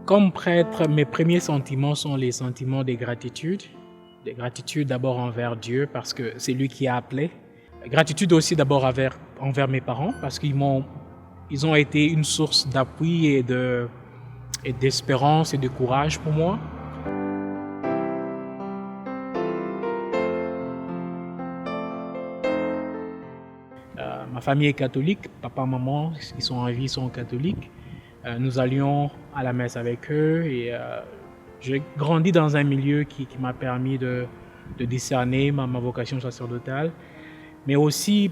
Comme prêtre, mes premiers sentiments sont les sentiments de gratitude. De gratitude d'abord envers Dieu parce que c'est lui qui a appelé. Gratitude aussi d'abord envers mes parents parce ils ont été une source d'appui et d'espérance et de courage pour moi. Ma famille est catholique, papa, maman, ils sont en vie, sont catholiques. Nous allions à la messe avec eux et j'ai grandi dans un milieu qui m'a permis de discerner ma vocation sacerdotale, mais aussi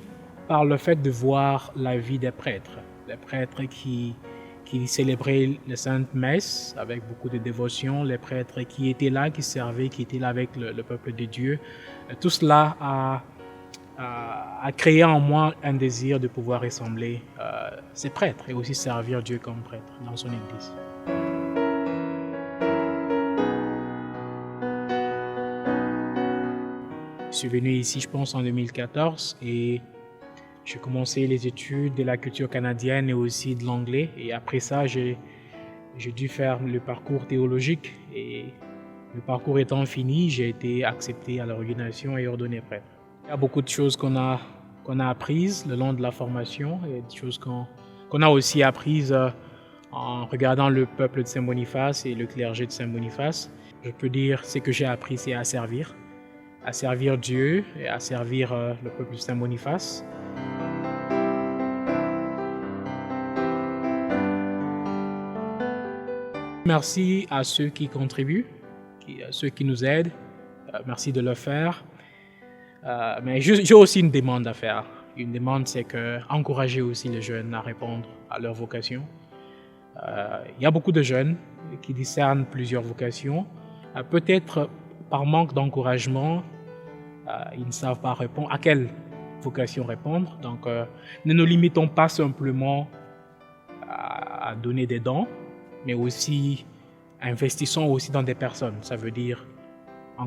par le fait de voir la vie des prêtres qui célébraient les saintes messes avec beaucoup de dévotion, les prêtres qui étaient là, qui servaient, qui étaient là avec le peuple de Dieu. Tout cela a créé en moi un désir de pouvoir ressembler ces prêtres et aussi servir Dieu comme prêtre dans son Église. Je suis venu ici, je pense, en 2014 et j'ai commencé les études de la culture canadienne et aussi de l'anglais. Et après ça, j'ai dû faire le parcours théologique et le parcours étant fini, j'ai été accepté à l'ordination et ordonné prêtre. Il y a beaucoup de choses qu'on a apprises le long de la formation et des choses qu'on a aussi apprises en regardant le peuple de Saint-Boniface et le clergé de Saint-Boniface. Je peux dire ce que j'ai appris, c'est à servir Dieu et à servir le peuple de Saint-Boniface. Merci à ceux qui contribuent, à ceux qui nous aident. Merci de le faire. Mais j'ai aussi une demande à faire. Une demande, c'est encourager aussi les jeunes à répondre à leur vocation. Il y a beaucoup de jeunes qui discernent plusieurs vocations. Peut-être par manque d'encouragement, ils ne savent pas répondre à quelle vocation répondre. Donc, ne nous limitons pas simplement à donner des dons, mais aussi investissons aussi dans des personnes. Ça veut dire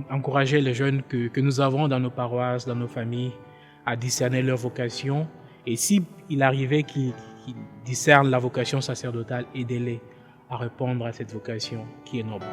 encourager les jeunes que nous avons dans nos paroisses, dans nos familles, à discerner leur vocation. Et s'il arrivait qu'ils discernent la vocation sacerdotale, aidez-les à répondre à cette vocation qui est noble.